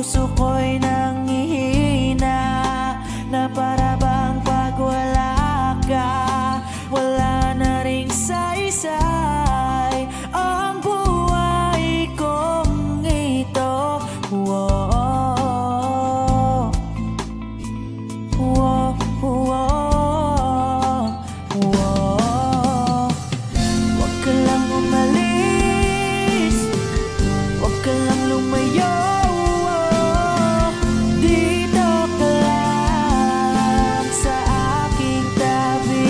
puso ko'y nanghihina, na para bang pag wala ka, wala na ring saysay ang buhay kong ito. Whoa, whoa, whoa, whoa. Huwag ka lang umalis, huwag ka lang lumayo, dito ka lang sa aking tabi.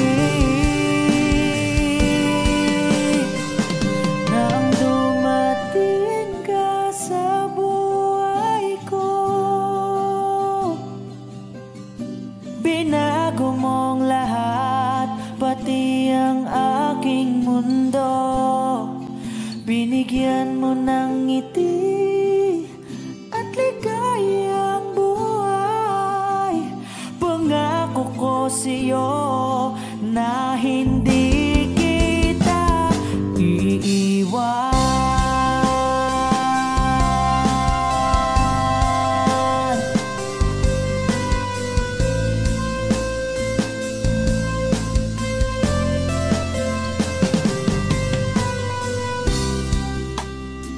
Nang dumating ka sa buhay ko, binago mong lahat, pati ang aking mundo. Binigyan mo ng ngiti at ligayang buhay. Pangako ko sa'yo na hindi kita iiwan.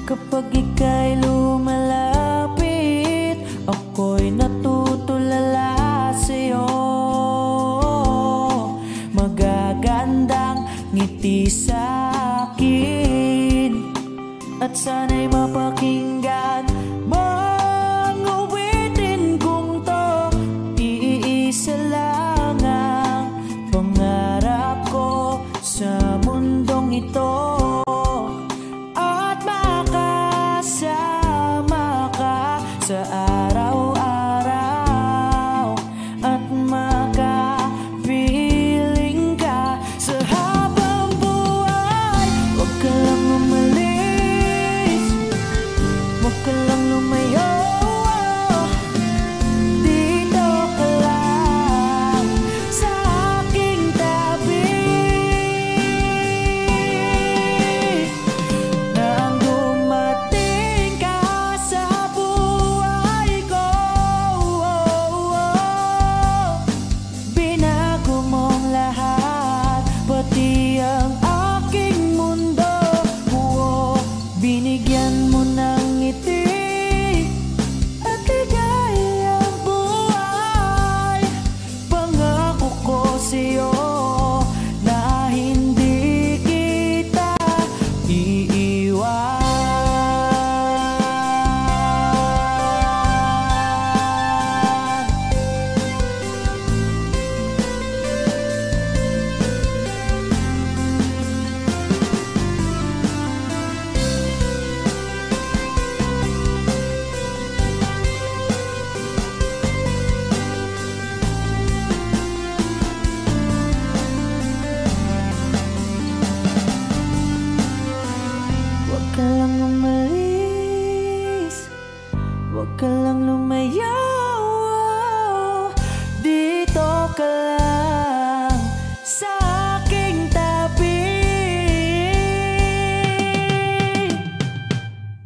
Kapag ika'y lumalapit, ako'y natutulala sa'yo. Magagandang ngiti sa'kin, at sana'y mapakinggan mong uwitin kong to. Iisa lang ang pangarap ko sa mundong ito, sa araw-araw, at makapiling ka sa habang buhay. Huwag ka lang umalis, huwag ka lang lumayo, dito ka lang sa aking tabi. Nang dumating ka sa pati ang aking mundo, binigyan mo ng ngiti at ligayang buhay. Pangako ko sa'yo na hindi kita iiwan. Huwag ka lang umalis, huwag ka lang lumayo, dito ka lang sa aking tabi.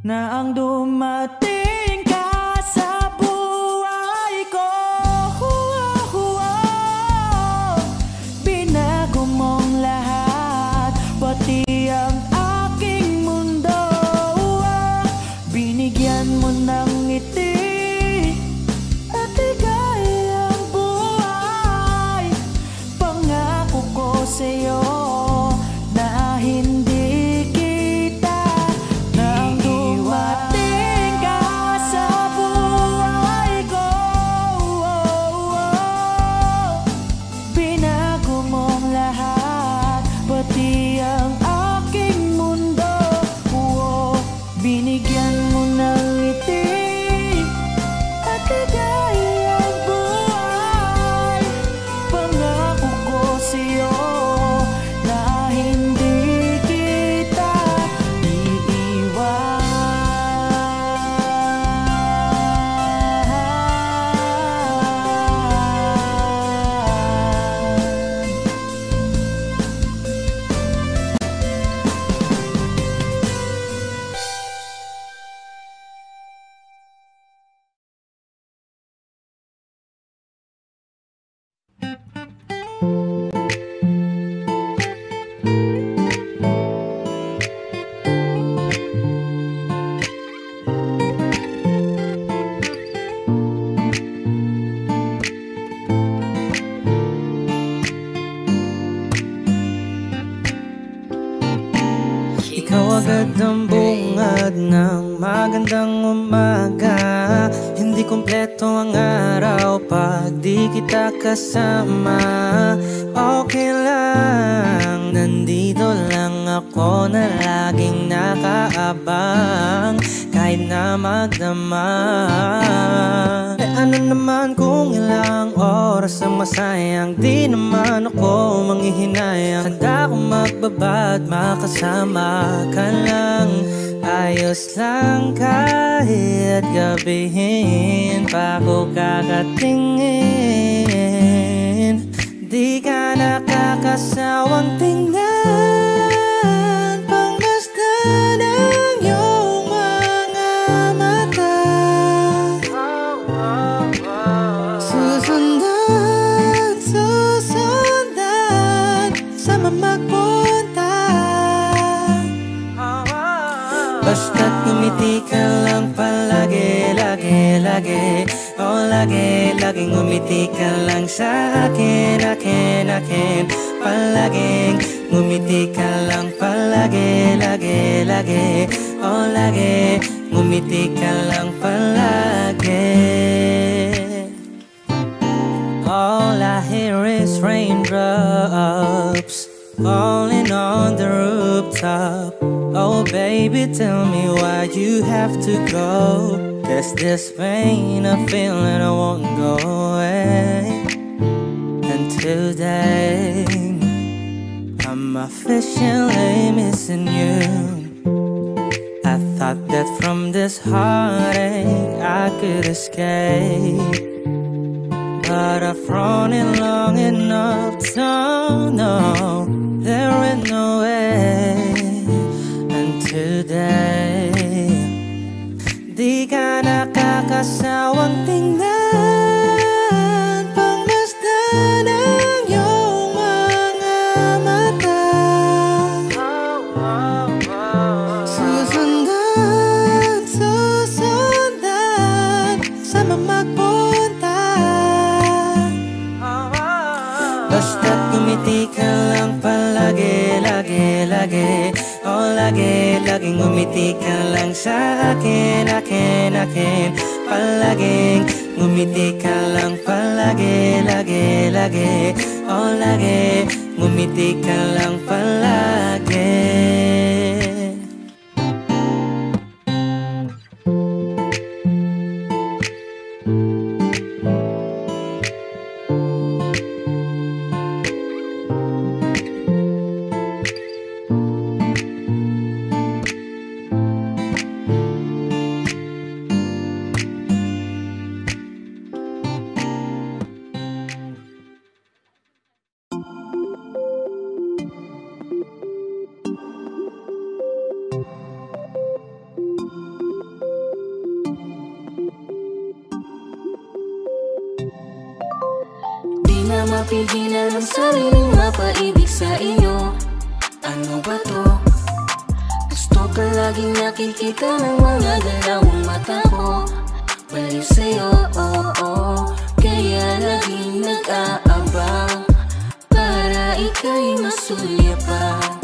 Na ang dumating ka sa buhay ko, binago mong lahat, pati ang aking mundo. Binigyan mo ng ngiti at ligayang buhay. Pangako ko sa'yo na hindi kita nang dumating ka sa buhay ko. Binago mong lahat, pati ang aking mundo. Binigyan mo ng ngiti magandang bungad ng magandang umaga. Hindi kumpleto ang araw pag di kita kasama. Okay lang, nandito lang ako na laging nakaabang kahit na magdama. Ano naman kung ilang oras ang masayang, di naman ako manghihinayang. Handa akong magbaba at makasama ka lang. Ayos lang kahit gabihin pa ko kakatingin. Di ka nakakasawang tingnan, pangmasdan ang iyong mga mata. Susundan, susundan sama magpunta. Basta't ngumiti ka lang palagi, lagi, lagi. Oh, lagi, laging ngumiti ka lang sa akin, akin, akin. Palaging ngumiti ka lang palagi, lagi, lagi. Oh, lagi, ngumiti ka lang palagi. All I hear is raindrops falling on the rooftop. Oh baby, tell me why you have to go. There's this pain, a feeling I won't go away. And today I'm officially missing you. I thought that from this heartache I could escape, but I've run it long enough to know there ain't no way. And today di ka nakakasawang tingnan, pangmasdan ang iyong mga mata. Susundan, susundan sama magpunta. Basta't ngumiti ka lang palagi, lagi, lagi. Oh, lagi, laging ngumiti ka lang sa akin, akin, akin. Palaging ngumiti ka lang palagi, lagi, lagi. Oh, lagi, ngumiti ka lang palagi. na mapigilan ang sariling mapaibig sa iyo. Ano ba to? Gusto ka laging nakikita ng mga dalawang mata ko. Baliw sa'yo, oh, oh. Kaya laging nag-aabang para ika'y masulyapan.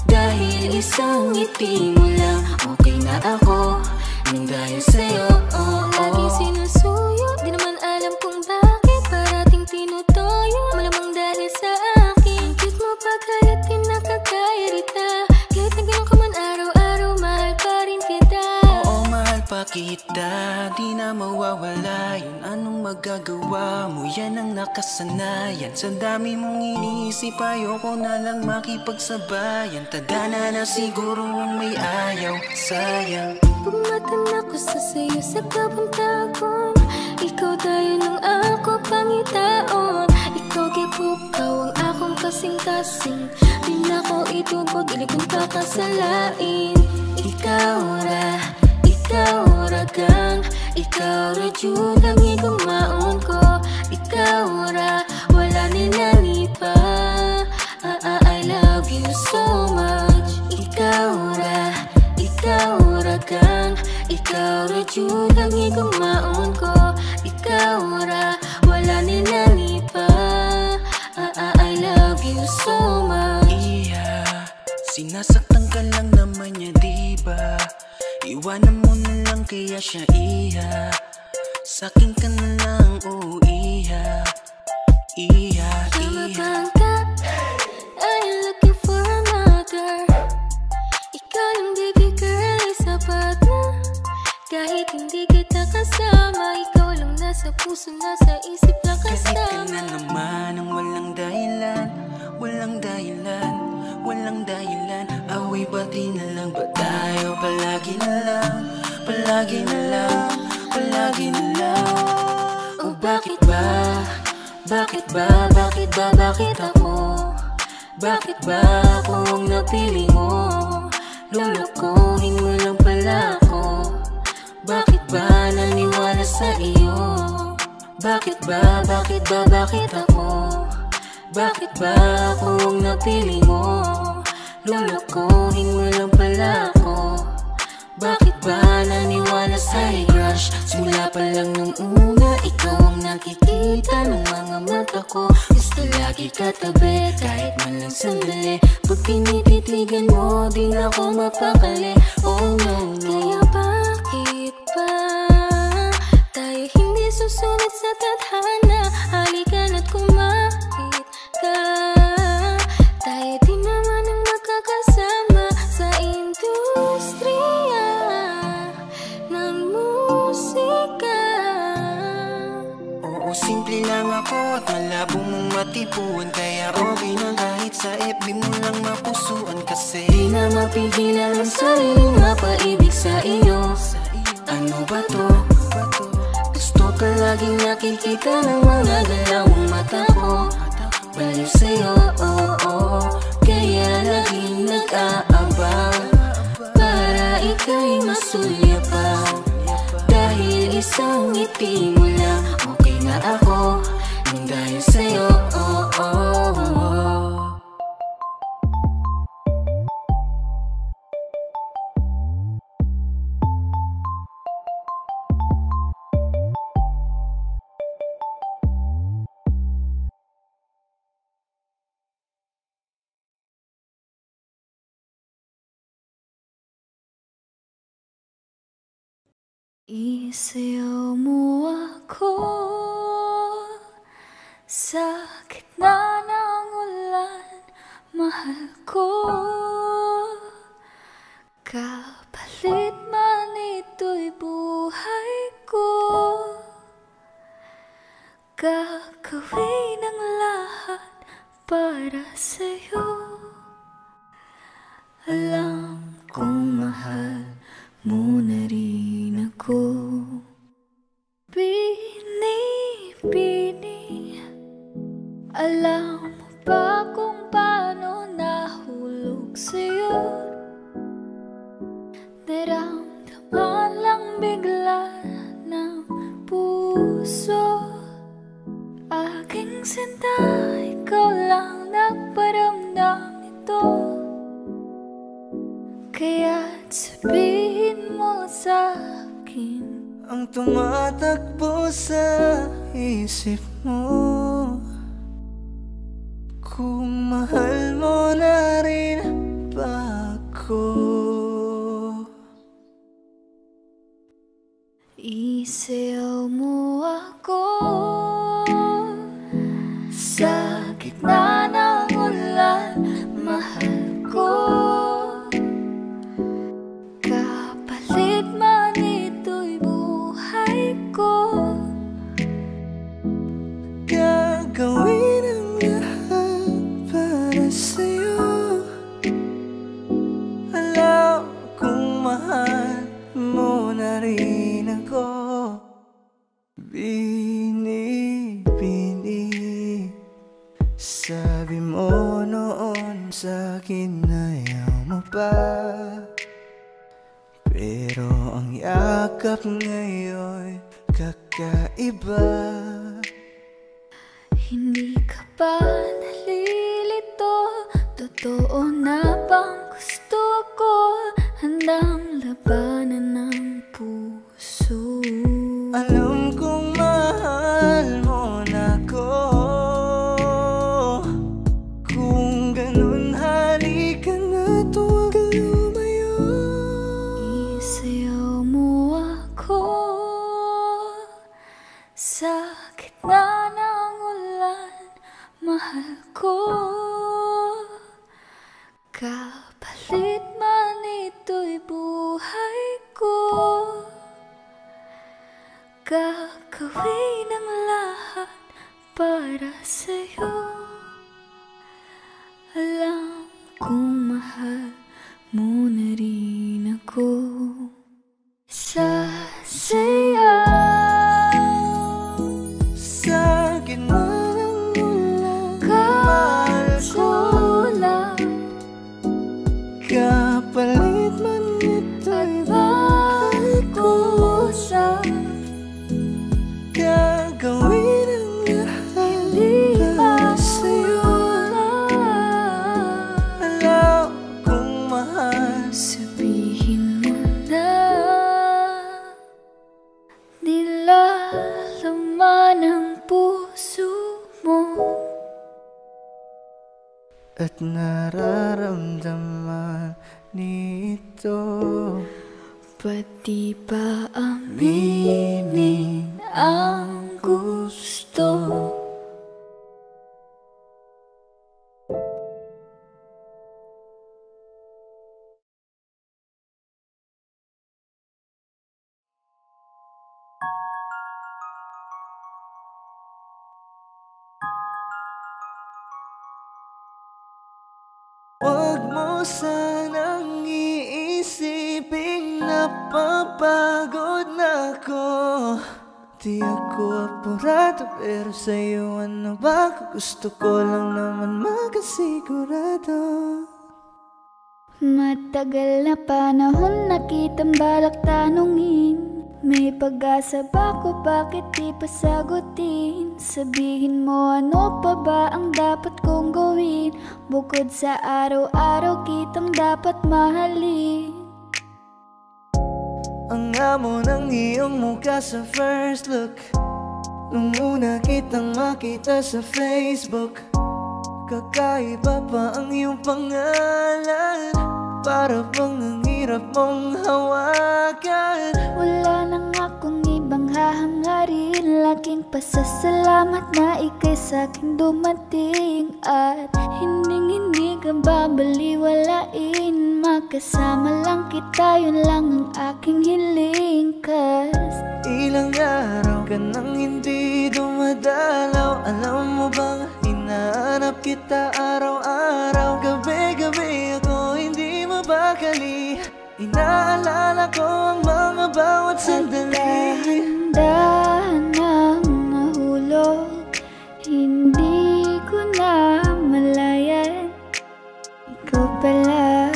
Dahil isang ngiti mo lang, okay na ako nang dahil sa'yo, oh, oh. Laging sinusuyo, di naman alam kung bakit parating tinutoyo. Malamang dahil sa akin, cute mo pagkalit pinakakairita. Kahit na ganun ka man araw-araw, mahal pa rin kita. Oo, mahal pa kita, di na mawawala yun. Anong magagawa mo, yan ang nakasanayan. Sa dami mong inisip, ayoko na lang makipagsabayan. Tadhana na siguro ang may ayaw, sayang. Pumatan ako sa sayo sa kabantagon. Ikaw tayo nung ako pangitaon. Ikaw gipukaw ang akong kasing-kasing. Di na ko itubog, ilikong kakasalain. Ikaw ra kang, ikaw ra jud ang igumaon ko. Ikaw ra, wala nilalit pa. I love you so much. Ikaw ra kang, ikaw ra jud ang igumaon ko. Ikaw ra, wala nilalit pa. I love you so much. Yeah, sinasaktan ka lang naman niya, di iba. Iwanan mo na lang kaya siya iha. Sa'kin ka na lang, oh iha. Iha, Tama iha. bang ka? Are you looking for another? Ikaw lang baby girl ay sapat na. Kahit hindi kita kasama, ikaw lang nasa puso, nasa isip lang Kasi ka kasama. na naman ang walang dahilan. Walang dahilan, walang dahilan. Away bati na lang ba tayo? Palagi na lang, palagi na lang, palagi na lang. Oh bakit ba? Bakit ba? Bakit ba? Bakit ako? Bakit ba ako ang napili mo? Lolokohin mo lang pala ako. Bakit ba naniwala sa iyo? Bakit ba? Bakit ba? Bakit ako? Bakit ba ako ang napili mo? Lolokohin mo lang pala ako. Bakit ba naniwala sa'yo crush? Simula pa lang nung una, ikaw ang nakikita ng mga mata ko. Gusto lagi katabi, kahit man lang sandali. Pag tinititigan mo, di na ako mapakali. Oh no, no. Kaya bakit ba tayo hindi susunod sa tadhana? Halika na't kumapit ka. Tayo din naman ang makakasama sa industriya ng musika. Oo, simple lang ako at malabo mong matipuan. Kaya okay na kahit sa FB mo lang mapusuan. Kasi Di na mapigilan ang sariling mapaibig sa iyo. Ano ba to? Gusto ka laging nakikita ng mga galawang mata ko. Baliw sa'yo, oh, oh. Kaya laging nag-aabang para ika'y masulyapan. Dahil isang ngiti mo lang, okay na ako. Nang dahil sa'yo, oh, oh, oh. Isayaw mo ako sa gitna ng ulan, mahal ko. Kapalit man ito'y buhay ko, gagawin ang lahat para sa'yo. Alam kong mahal mo na rin ako. Bini-bini, alam mo ba kung paano nahulog sa'yo? Naramdaman lang bigla ng puso. Aking sinta, ikaw lang nagparamdam nito. Kaya't sabihin mo sa'kin ang tumatakbo sa isip mo, kung mahal mo na rin ba ako? Isayaw mo ako sa gitna ng ulan, mahal ko. Kapalit man ito'y buhay ko, Gagawin ang lahat para sa'yo. Alam kong mahal mo na rin ako. Bini-bini, sabi mo noon sa'kin ayaw mo pa. Pero ang yakap ngayon kakaiba. hindi ka ba nalilito? Totoo na bang gusto ko? Handang labanan ng puso. Alam kong mahal mo na ko. Kung ganun halika na, tuwag lumayo. Gagawin ang lahat para sa'yo. Alam kong mahal mo na rin ako. Sasayaw Sa gitna ng ulan, mahal ko lang. kapalit man ito'y Pag-usap, gagawin ang lahat di para sa'yo. makulang. Alam kong mahal, Sabihin mo na nilalaman ang puso mo at nararamdaman nito. pati ba aminin ang gusto. Huwag mo sanang iisiping napapagod na ako. Di ako apurado, pero sa'yo ano ba? Gusto ko lang naman makasigurado. Matagal na panahon na kitang balak tanungin. May pag-asa ba ko, bakit di pa sagutin? Sabihin mo ano pa ba ang dapat kong gawin? Bukod sa araw-araw kitang dapat mahalin. Ang amo ng iyong mukha sa first look, nung una kitang makita sa Facebook. Kakaiba pa ang iyong pangalan, para bang ang hirap mong hawakan. Wala nang akong ibang hahangarin, laking pasasalamat na ika'y sa'king dumating. At hindi ka babaliwalain, makasama lang kita, yun lang ang aking hiling. Cause ilang araw ka nang hindi dumadalaw. Alam mo bang hinahanap kita araw-araw? Gabi-gabi ako hindi mabakali, inaalala ko ang mga bawat sandali. dahan-dahan nang nahulog, hindi ko na malayan. Ikaw pala,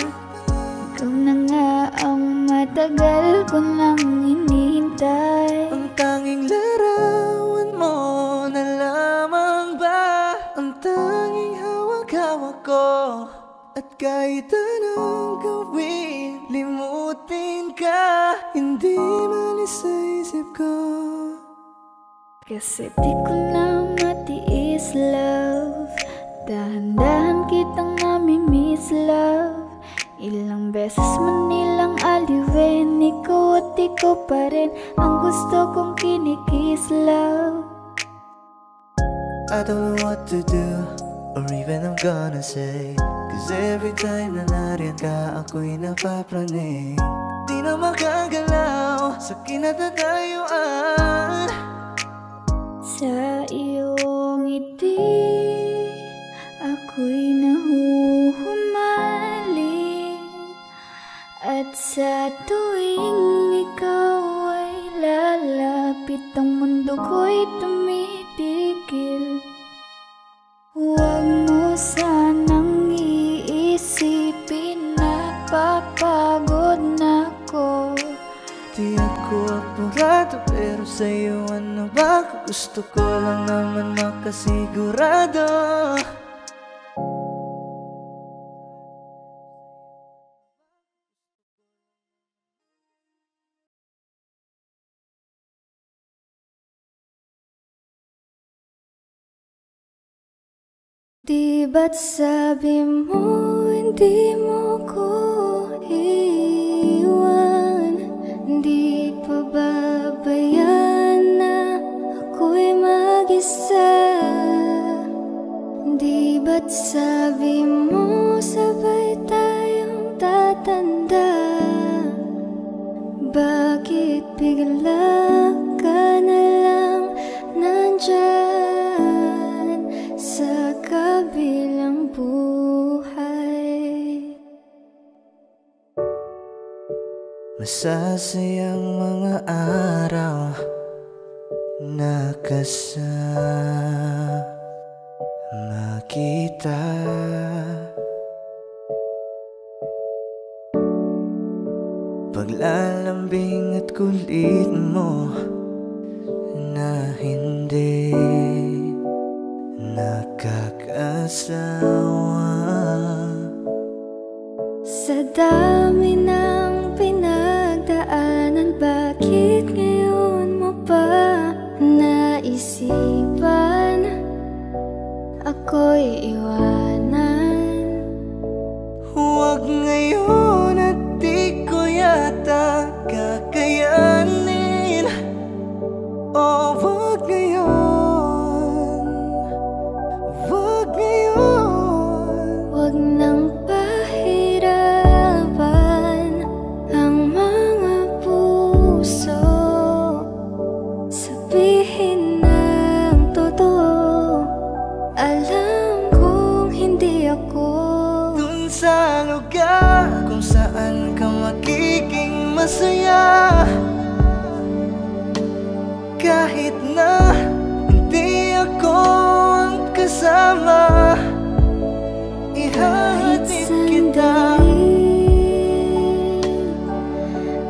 ikaw na nga ang matagal ko nang hinihintay. Ang tanging larawan mo na lamang ba ang tanging hawak-hawak ko? At kahit anong gawin, limutin ka, hindi malis sa isip ko. Kasi di ko na matiis, love. Dahan-dahan kitang nami-miss, love. Ilang beses man nilang aliwin, ikaw at ikaw pa rin ang gusto kong kinikiss, love. I don't know what to do, or even I'm gonna say, cause every time na nariyan ka, ako'y napapraning. Di na makagalaw sa kinatatayuan. Sa iyong ngiti, ako'y nahuhumaling. At sa tuwing ikaw ay lalapit, ang mundo ko'y tumitigil. Huwag mo sanang iisipin na papagod na ako. Di ako apurado, pero sa'yo ano ba? Gusto ko lang naman makasigurado. Di ba't sabi mo hindi mo ko iwan? Di pa babayaan na ako'y mag-isa? Di ba't sabi mo sabay tayong tatanda? Bakit bigla ka na masasayang mga araw na kasama kita. Paglalambing at kulit mo na hindi nakakasawa. Sa dami ng pinagdaanan, bakit ngayon mo pa naisipan ako'y iwanan? Huwag ngayon at di ko yata kakayanin. Oh, huwag ngayon, huwag ngayon. Huwag nang pahirapan ang mga puso. Sabihin ng totoo, alam kong hindi ako Dun sa lugar kung saan ka magiging masaya, kahit na hindi ako ang kasama, ihahatid kita.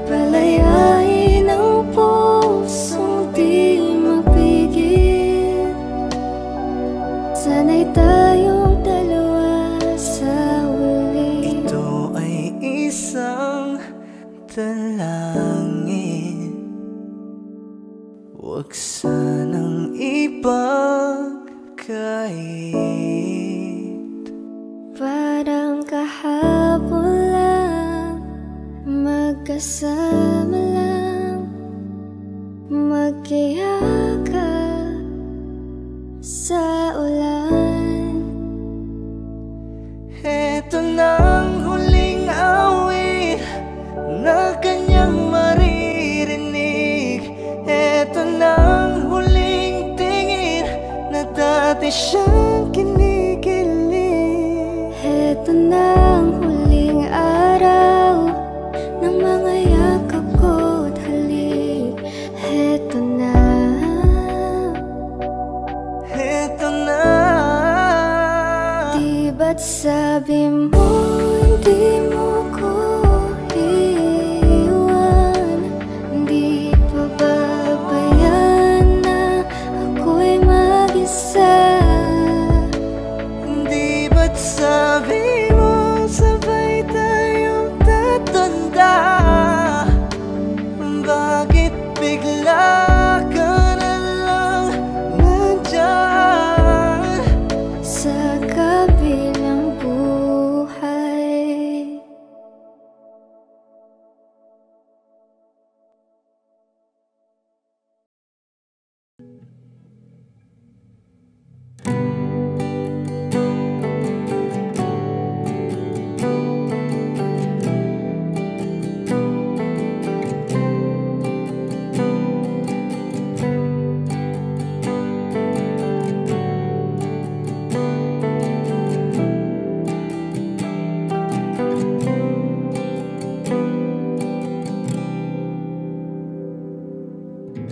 Palayain ang pusong di mapigil. Sana'y tayong dalawa sa huli. Ito ay isang dalangin, huwag sanang ipagkait. Parang kahapon lang, magkasama lang, magkiyakap sa ulan. Eto nang huling awit na kanyang maririnig. Eto nang huling tingin na dati siyang kinikilig. Heto na ang huling araw ng mga yakap ko't halik. Heto na. Eto na. Di ba't sabi mo hindi mo ko iwan? Di pa babayan na ako'y mag-isa? Di ba't sabi mo sabay tayong tatanda? Bakit bigla ka na lang nandyan Sa kabilang buhay?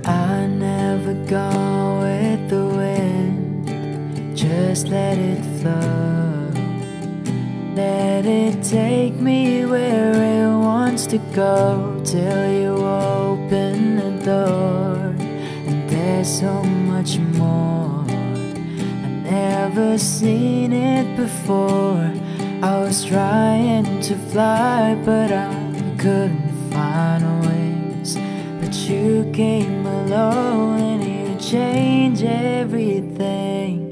I never go with the wind, just let it flow. Let it take me where it wants to go, till you open the door. And there's so much more, I've never seen it before. I was trying to fly, but I couldn't find ways. But you came along and you changed everything.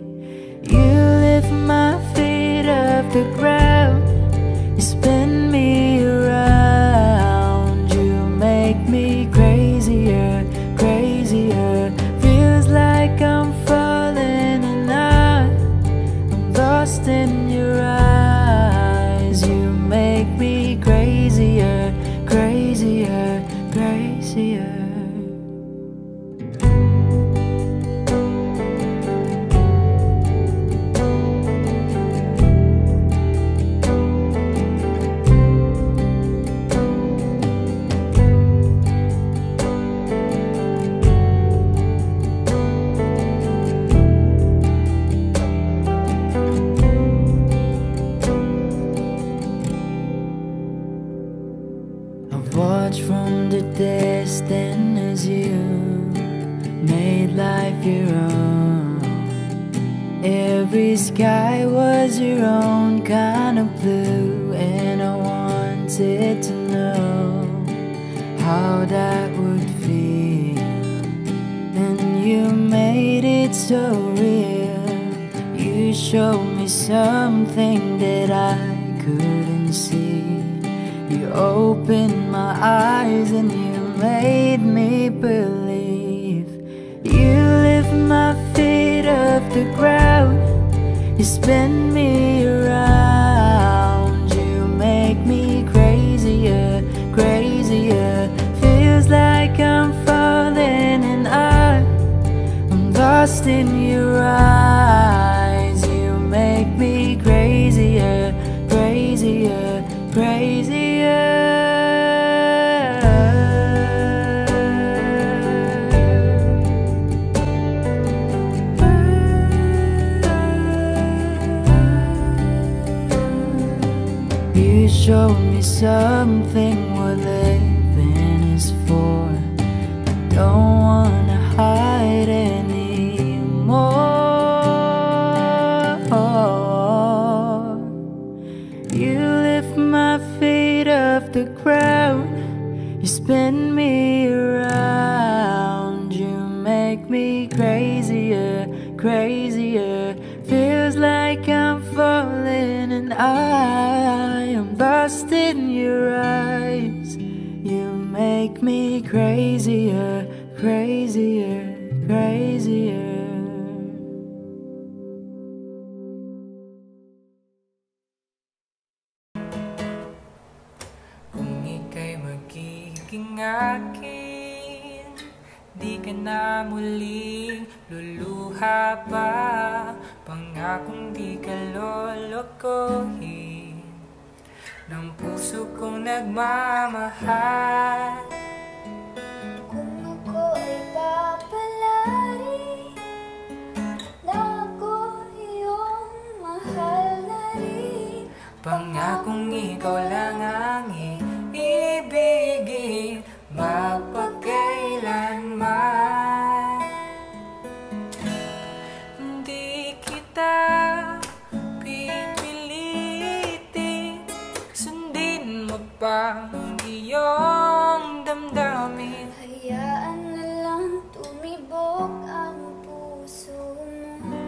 You lift my feet off the ground, you spin me around. You make me crazier, crazier. Feels like I'm falling and I'm lost in your eyes. You make me crazier, crazier, crazier. 'cause you made life your own. Every sky was your own kind of blue, and I wanted to know how that would feel. And you made it so real. You showed me something that I couldn't see. You opened my eyes and you made me believe. You lift my feet off the ground. You spin me around. You make me crazier, crazier. Feels like I'm falling and I'm lost in your eyes. You make me crazier, crazier, crazier. You showed me something what living is for. I don't wanna hide anymore. You lift my feet off the ground. You spin me around. You make me crazier, crazier. Feels like I'm falling and I am lost in your eyes. You make me crazier, crazier, crazier. Kung ika'y magiging akin, di ka na muling luluha pa. Pangakong di ka lolokohin ng puso kong nagmamahal. Kung ako ay papalari na ako iyong mahal na rin. Pangakong ikaw lang ang iibigin magpakailanman. Di kita pipilitin, sundin mo pa ang iyong damdamin. Hayaan na lang tumibok ang puso mo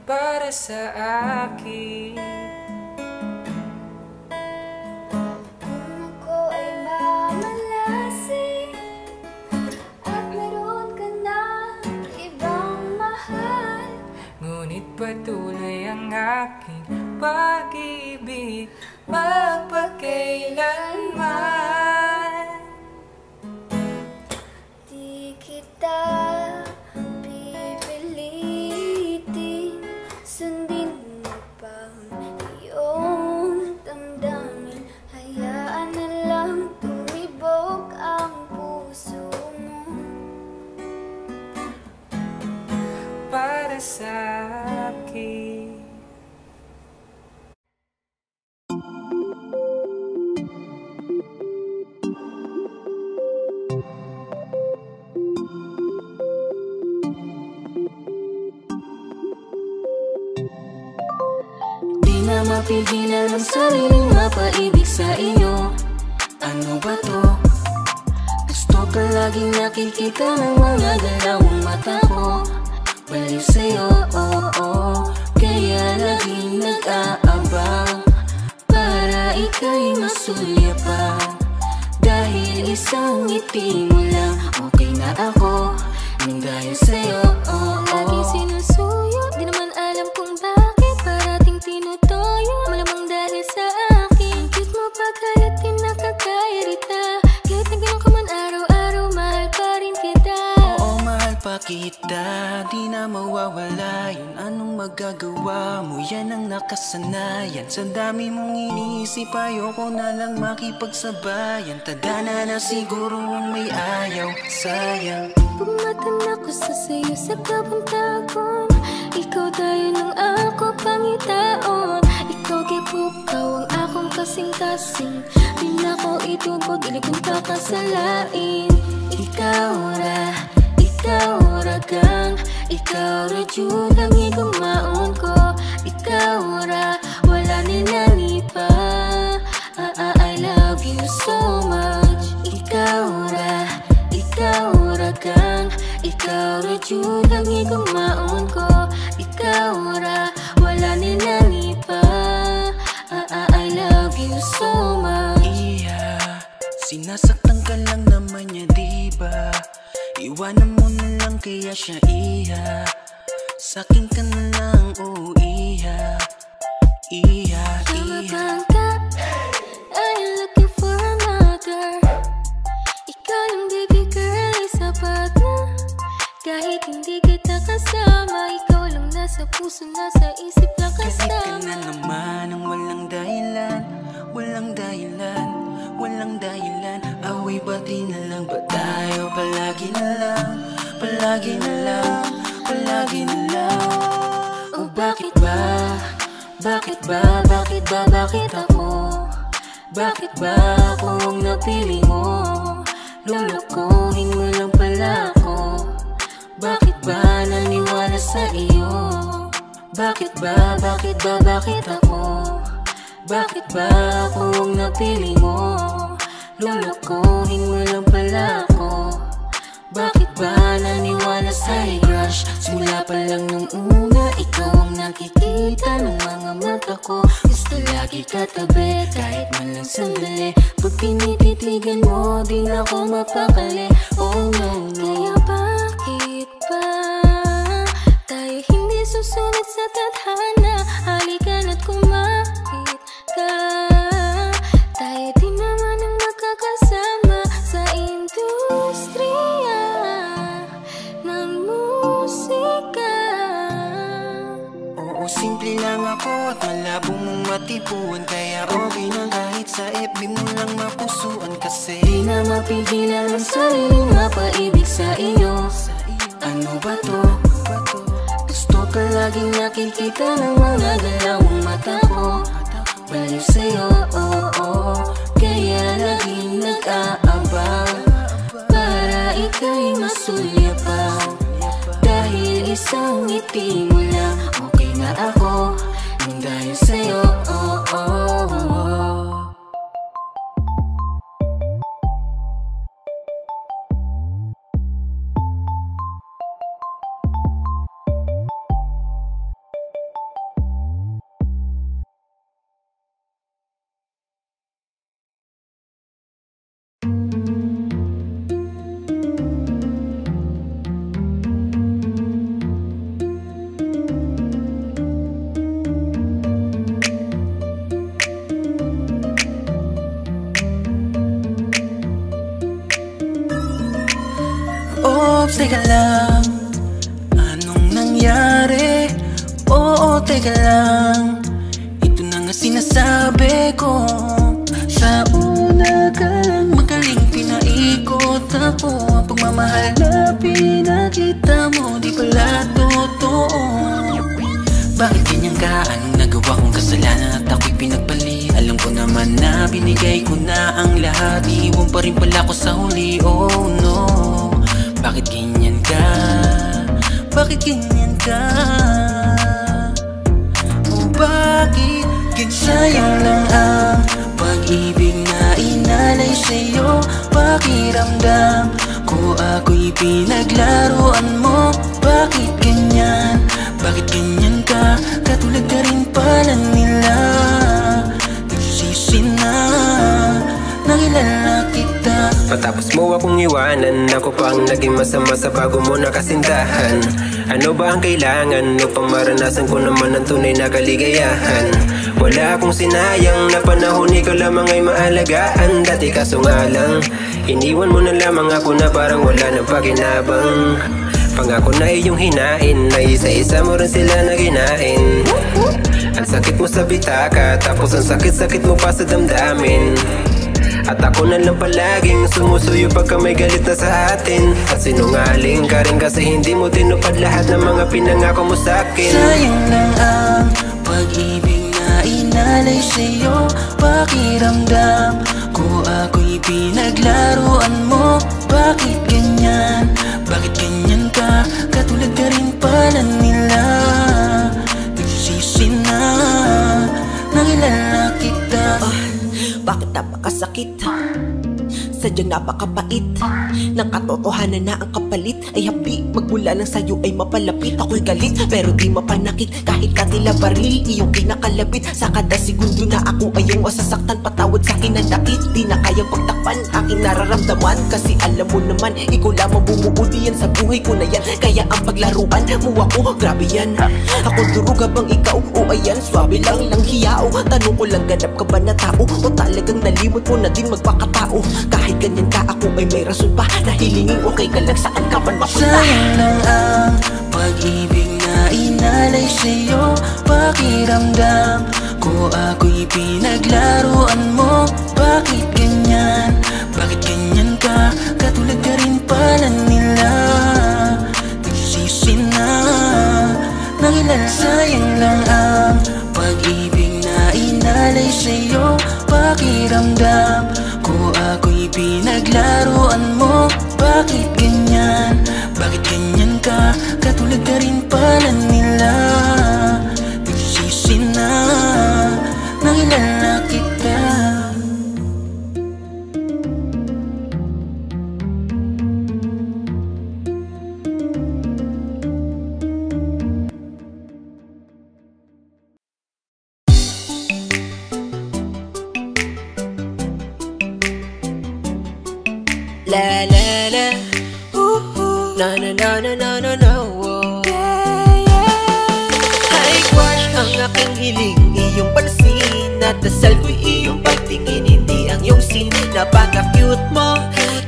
Para sa akin. Kung ako ay mamalasing at meron ka na ibang mahal, Ngunit patuloy ang aking pag-ibig magpakailanman. di kita pipilitin, sundin mo pa ang iyong damdamin. Hayaan na lang tumibok ang puso mo Para sa akin. Di na mapigilan ang sariling mapaibig sa iyo. Ano ba to? Gusto ka laging nakikita ng mga dalawang mata ko. Baliw sa'yo, kaya laging nag-aabang para ika'y masulyapan. Dahil isang ngiti mo lang, okay na ako nang dahil sa'yo. Laging sinusuyo, di naman alam kung bakit parating tinutoyo. Malamang dahil sa akin, cute mo pagkalit din nakakairita. Kahit na ganun ka man araw-araw, mahal pa rin kita. Oo, mahal pa kita, di na mawawala yun. Anong magagawa mo? Yan ang nakasanayan. Sa dami mong inisip, ayoko na lang makipagsabayan. Tadhana na siguro ang may ayaw, sayang. Pumatan ako sa sayo sa kabantagon. Ikaw tayo ng ako pangitaon. Ikaw gipukaw ang akong kasing-kasing. Di na ko itubog, dili kong kakasalain. Ikaw ra kang, ikaw ra jud ang igumaon ko. Ikaw ra, wala nilani pa. I love you so much. Ikaw ra kang, ikaw ra jud ang igumaon ko. Ikaw ra, wala nilani pa. I love you so much. Iya, sinasaktan ka lang naman niya, diba? Iwanan mo na lang kaya siya, iya. Sa'kin ka na lang, oh iya. Iya, Tama iya. bang ka? I'm looking for another. Ikaw lang baby girl, ay sapat na. Kahit hindi kita kasama, ikaw lang nasa puso, nasa isip lang Galit ka kasama. na naman ng walang dahilan. Walang dahilan, walang dahilan. Away bati na lang ba tayo? Palagi na lang, palagi na lang, palagi na lang. Oh bakit ba? Bakit ba? Bakit ba? Bakit ako? Bakit ba ako ang napili mo? Lolokohin mo lang pala ako. Bakit ba naniwala sa iyo? Bakit ba? Bakit ba? Bakit ako? Bakit ba ako ang napili mo? Lolokohin mo lang pala ako. Bakit ba naniwala sa'y crush? Simula pa lang nung una, ikaw ang nakikita ng mga mata ko. Gusto lagi katabi, kahit man lang sandali. Pag pinititigan mo, di na ako mapakali. Oh no, no. Kaya bakit ba tayo hindi susunod sa tadhana? Halika na't kumapit ka. Tayo din naman ang makakasama sa industriya ng musika. Oo, simple lang ako at malabo mong matipuan. Kaya okay na kahit sa FB mo lang mapusuan. Kasi Di na mapigilan ang sariling mapaibig sa iyo. Ano ba to? Gusto ka laging nakikita ng mga dalawang mata ko. Baliw sa'yo, oh, oh. Kaya laging nag-aabang para ika'y masulyapan. Dahil isang ngiti mo lang, okay na ako. Nang dahil sa'yo, oh, oh, oh. Oops, teka lang, anong nangyari? Oo, teka lang, ito na nga sinasabi ko. Sa una ka lang magaling pinaikot ako. Ang pagmamahal na pinakita mo, di pala totoo. Bakit ganyan ka? Anong nagawa kong kasalanan at ako'y pinagpali? Alam ko naman na binigay ko na ang lahat. Iiwan pa rin pala ko sa huli, oh no. Bakit ganyan ka? Bakit ganyan ka? Oh bakit ganyan? Sayang lang ang pag-ibig na inalay sa'yo. Pakiramdam ko ako'y pinaglaruan mo. Bakit ganyan? Bakit ganyan ka? Katulad ka rin pala nila. Nagsisi na nakilala kita. Matapos mo akong iwanan, ako pa ang naging masama sa bago mo nakasintahan. Ano ba ang kailangan upang maranasan ko naman ang tunay na kaligayahan? Wala akong sinayang na panahon, ikaw lamang ay maalagaan. Dati kaso nga lang, iniwan mo na lamang ako na parang wala nang pakinabang. Pangako na iyong hinain, na isa-isa mo rin sila na ginain. Ang sakit mo sa bitaka, tapos ang sakit-sakit mo pa sa damdamin. At ako na lang palaging sumusuyo pagka may galit na sa atin. At sinungaling ka rin kasi hindi mo tinupad lahat ng mga pinangako mo sa'kin. Sayang lang ang pag-ibig na inalay sa'yo, pakiramdam ko ako'y pinaglaruan mo. Bakit ganyan? Bakit ganyan ka? Katulad ka rin pala nila. Nagsisisi na nakilala kita. Bakit napakasakit? Sadyang napakapait ng katotohanan na ang kapalit ay habi. Magmula lang sa'yo ay mapalapit. Ako'y galit pero di mapanakit. Kahit katila baril, iyong kinakalabit. Sa kada segundo na ako ay iyong masasaktan. Patawad sa'kin ang dakit, di na kayang pagtakpan aking nararamdaman. Kasi alam mo naman, ikaw lamang bumuo diyan sa buhay ko na yan. Kaya ang paglaruan mo ako, grabe yan. Ako duruga bang ikaw? O ayan, swabe lang hiyao. Tanong ko lang, ganap ka ba na tao? O talagang nalimot mo na din magpakatao? Kahit ganyan ka, ako ay may rason pa na hilingin okay ka lang saan ka man mapunta. Sayang lang ang pag-ibig na inalay sa'yo, pakiramdam ko ako'y pinaglaruan mo. Bakit ganyan? Bakit ganyan ka? Katulad ka rin pala nila. Nagsisisi na nakilala. Sayang lang ang pag-ibig na inalay sa'yo, pakiramdam ko ako'y pinaglaruan mo. Bakit ganyan? Bakit ganyan ka? Katulad ka rin pala nila. Nagsisisi na nakilala kita. La la la, na na na na na na na, High crush ang aking hiling, iyong pansin. At dasal ko'y iyong pagtingin, hindi ang iyong sin. Napaka-cute mo,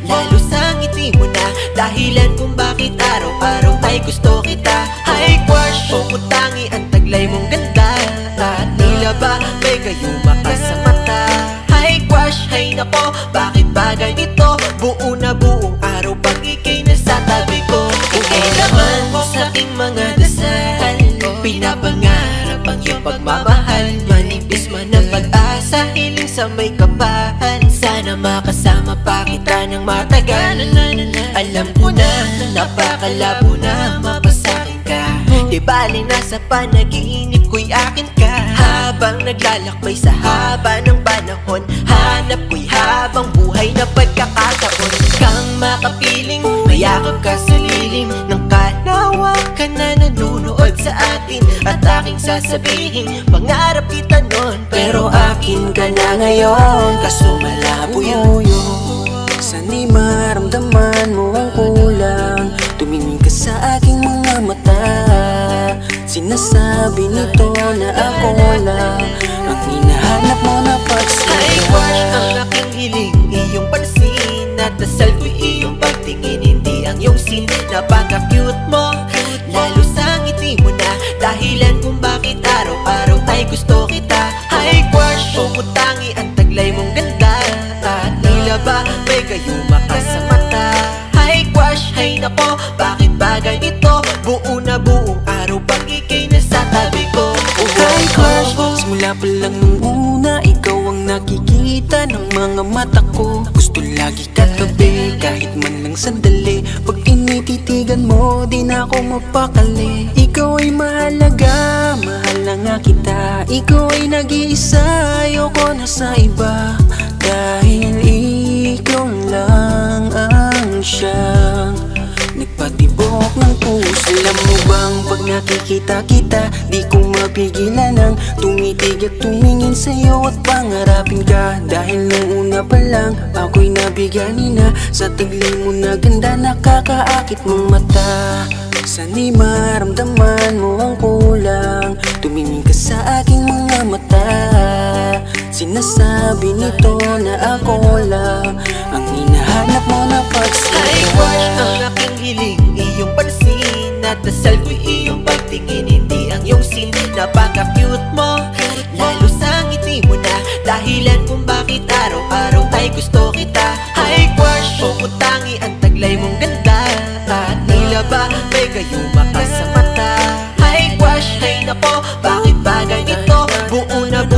lalo sa ngiti mo na dahilan kung bakit araw-araw ay gusto kita. High crush, pumutangi ang taglay mong ganda. At tila ba may gayuma ka sa mata. High crush, hay nako, bakit ba ganito? Buo na buong araw pag ika'y nasa tabi ko. Ika'y naman sa aking mga dasal, pinapangarap ang iyong pagmamahal. Manipis man ang pag-asa, hiling sa may kapal. Sana makasama pa kita ng matagal. Alam ko na, napakalabo na mapasakin ka. Di bali nasa panaginip ko'y akin ka. Habang naglalakbay sa haba ng panahon, hanap ko'y habang buhay na pagkakataon. Kang makapiling, mayakap ka sa lilim ng kalawakan na nanunood sa atin. At aking sasabihin, pangarap kita nun, pero akin ka na ngayon. Kaso malabo yun. Sana'y maramdaman mo ang kulang. Tumingin ka sa aking mga mata. Sinasabi nito na ako lang ang hinahanap mo na pagsaya. High crush ang aking hiling, iyong pansin. At dasal ko'y iyong pagtingin, hindi ang iyong sin. Napaka-cute mo, lalo sa ngiti mo na dahilan kung bakit araw-araw ay gusto kita. High crush, pumutangi ang taglay mong ganda. At tila ba may gayuma ka sa mata. High crush, hay nako, bakit ba ganito? Buo na buong araw pag ika'y nasa tabi ko. High crush, simula pa lang nung una, ikaw ang nakikita ng mga mata ko. Gusto lagi katabi, kahit man lang sandali. Pag tinititigan mo, di na ako mapakali. Ikaw ay mahalaga, mahal na nga kita. Ikaw ay nag-iisa, ayoko na sa iba. Dahil ikaw lang ang siyang nagpatibok ng puso. Alam mo bang pag nakikita kita, di ko mapigilan ang tumitig at tumingin sa'yo at pangarapin ka. Dahil nung una pa lang, ako'y nabigani na sa taglay mo na ganda, nakakaakit mong mata. Sana'y maramdaman mo ang kulang. Tumingin ka sa aking mga mata. Sinasabi nito na ako lang ang hinahanap mo na pagsaya. High crush ang aking hiling, iyong pansin. At dasal ko'y iyong pagtingin, hindi ang iyong sin. Napaka-cute mo, lalo sa ngiti mo na dahilan kung bakit araw-araw ay gusto kita. High crush, pumutangi ang taglay mong ganda. At tila ba may gayuma ka sa mata. High crush, hay nako, bakit ba ganito? Buo na buo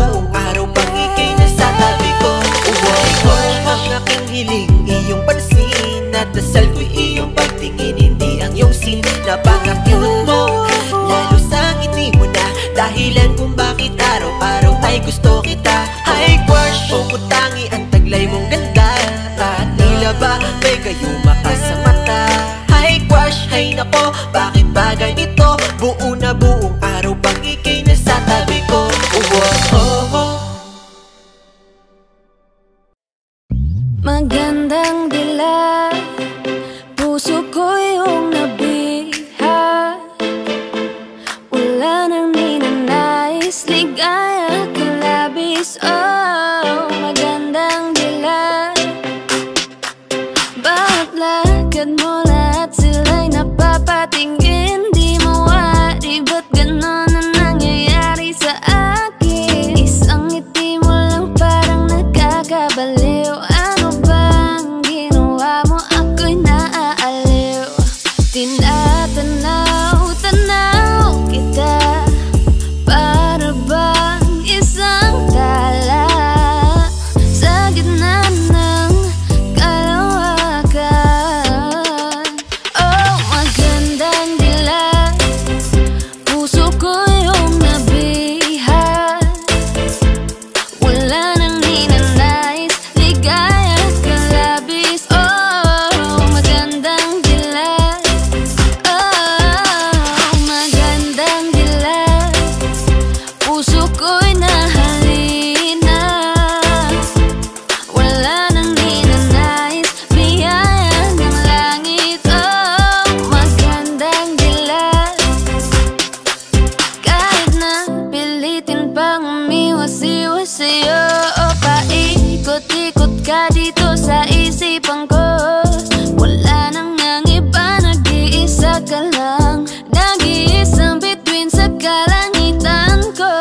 At dasal ko'y iyong pagtingin, hindi ang iyong scene. Napaka-cute mo, lalo sa ngiti mo na dahilan kung bakit araw-araw ay gusto kita. High crush, pumutangi ang taglay mong ganda, at tila ba may gayuma ka sa mata. High crush, hay nako, bakit ba ganito? Buo na buong araw pag ika'y nasa tabi ko. Magandang dilag, puso ko yung nabiha. Wala nang ninanais, ligaya ka labis. Oh, magandang dilag, bawat lakad mo lahat sila'y napapatingin. Di mawari, ba't ganon ang nangyayari sa akin? Isang ngiti mo lang parang nakakabaliw. Tinatanaw, tanaw kita, para bang isang tala sa gitna ng kalawakan. Oh, magandang dilag, puso ko yung nabiha. Wala nang ninanais, ligaya ka labis. Oh, magandang dilag, puso ko'y nahalina. Wala nang ninanais, biyaya ng langit. Oh, magandang dilag, kahit na pilitin pang umiwas-iwas sa'yo. O paikot-ikot ka dito sa isipan ko. Wala nang ang iba, nag-iisa ka lang, nag-iisang bituin sa kalangitan ko.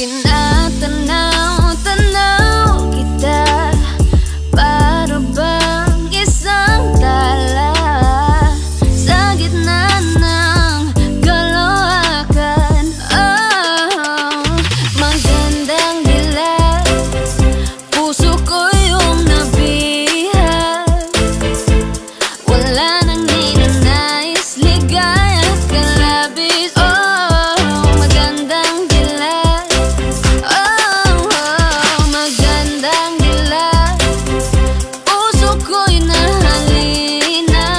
Tinatanaw, tanaw kita, para bang isang tala sa gitna ng kalawakan. Oh, magandang dilag, puso ko yung nabiha. Wala nang ninanais, ligaya ka labis. Oh, magandang dilag, oh, magandang dilag, puso ko'y nahalina.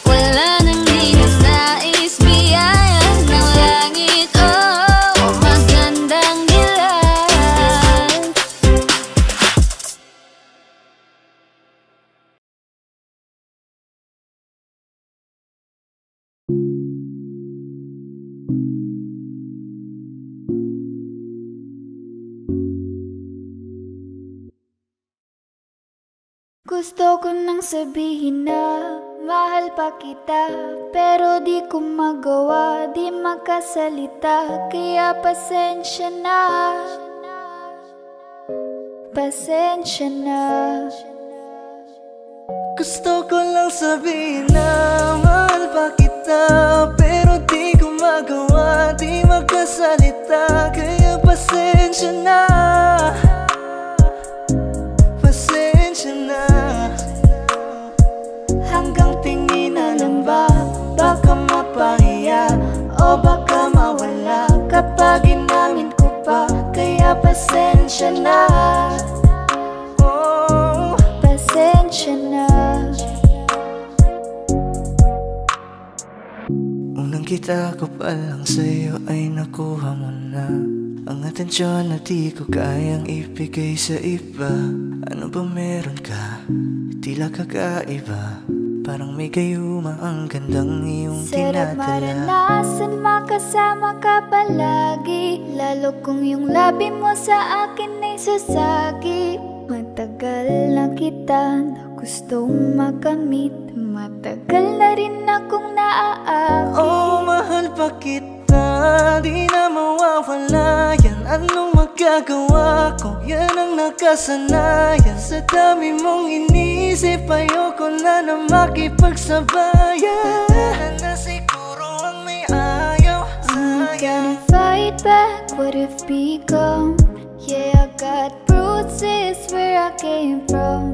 Wala nang ninanais, biyaya ng langit. Oh, magandang dilag. Gusto ko nang sabihin na mahal pa kita, pero di ko magawa, di makasalita. Kaya pasensya na, pasensya na. Gusto ko lang sabihin na mahal pa kita, pero di ko magawa, di magkasalita. Kaya pasensya na, pasensya na. Hanggang tingin na lang ba, baka mapahiya o baka mawala kapag inamin ko pa. Kaya pasensya na, oh, pasensya na. Unang kita ko pa lang sa'yo ay nakuha mo na ang atensyon na di ko kayang ibigay sa iba. Ano ba meron ka? Tila kakaiba, parang may gayuma ang gandang iyong Sarap tinadala. maranasan, makasama ka palagi, lalo kung yung labi mo sa akin ay sasagi. Matagal na kita na gustong makamit, matagal na rin akong naaakit. Oh, mahal pa kita, di na mawawala yan. Anong magagawa ko? Yan ang nakasanayan. Sa dami mong inisip, ayoko na na makipagsabayan. Tanda na siguro ang may ayaw I'm sa'yo. gonna fight back what if become. Yeah, I got bruises where I came from,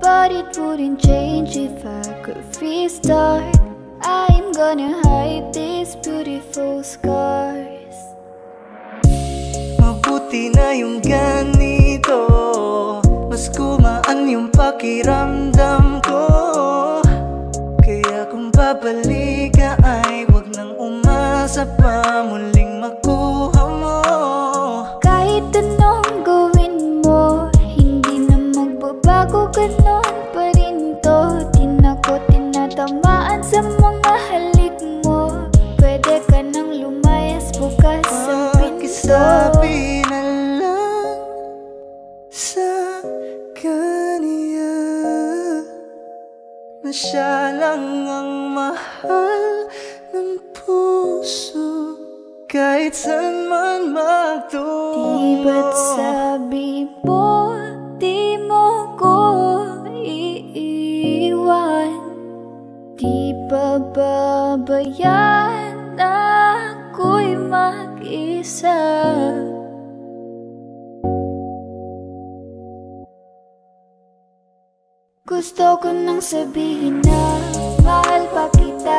but but it wouldn't change if I could restart. I'm gonna hide these beautiful scars. Mabuti na yung ganito, mas gumaan yung pakiramdam ko. Kaya kung babalik ka ay wag nang umasa pa muling makuha mo. Kahit anong gawin mo, hindi na magbabago, ganon pa rin to. Di na ko tinatamaan sa mga halik mo. Pwede ka nang lumayas, bukas ang pinto. Pakisabi na lang sa kanya na siya lang ang mahal ng puso, kahit saan man magtungo. Di ba't sabi mo, di mo ko iiwan? Di ba babayaan na ako'y mag-isa? Gusto ko nang sabihin na mahal pa kita,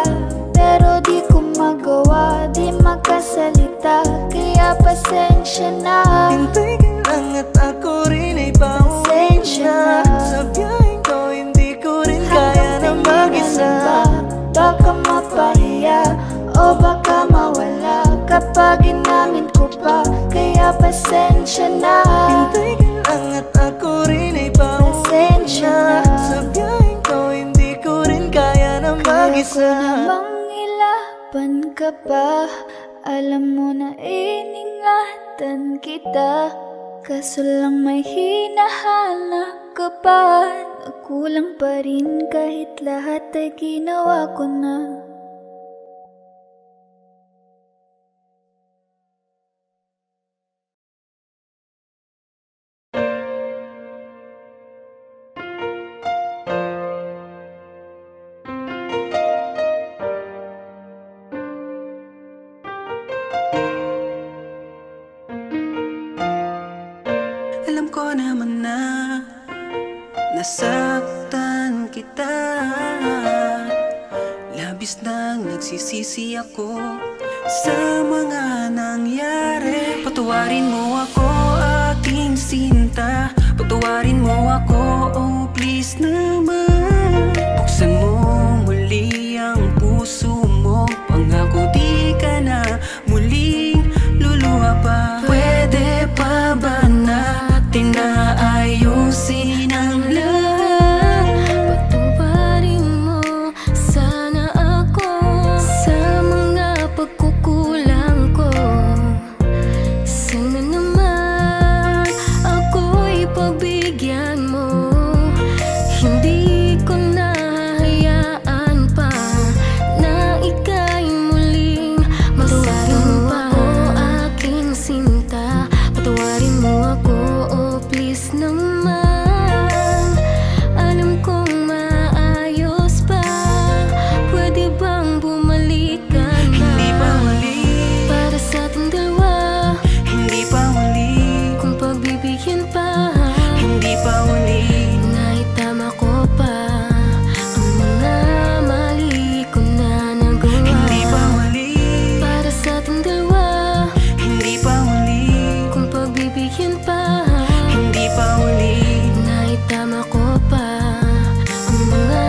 pero di ko magawa, di makasalita. Kaya pasensya na. Hintay ka lang at ako rin ay pauwi na. Sa biyaheng ko hindi ko rin kaya na mag-isa. Baka mapahiya o baka mawala kapag inamin ko pa. Kaya pasensya na. Hintay ka lang at ako rin ay pauwi na. Sa biyaheng ko hindi ko rin kaya na mag-isa. Kaya ko namang ilaban ka pa. Alam mo na iningatan kita, kaso lang may hinahanap ka pa. Nakulang pa rin kahit lahat ay ginawa ko na. Alam ko naman na nasaktan kita. Labis nang nagsisisi ako sa mga nangyari. Patawarin mo ako, aking sinta. Patawarin mo ako, oh please naman. Buksan mo muli ang puso mo. Pangako di ka na muling luluha pa. Pwede pa ba natin na ayusin ang lahat? Patawarin mo sana ako sa mga pagkukulang ko. Sana naman ako'y pagbigyan mo. Hindi ko nahahayaan pa na ika'y muling Patawarin mo ako, aking sinta. Patawarin mo ako, oh please naman. Alam kong maayos pa. Pwede bang bumalik ka na? Hindi pa huli, Para sa ating dalawa, hindi pa huli, kung pagbibigyan pa. hindi pa huli. Naitama ko pa ang mga mali ko na nagawa. Hindi pa huli, Para sa ating dalawa, hindi pa huli, kung pagbibigyan pa. hindi pa huli. Naitama ko pa ang mga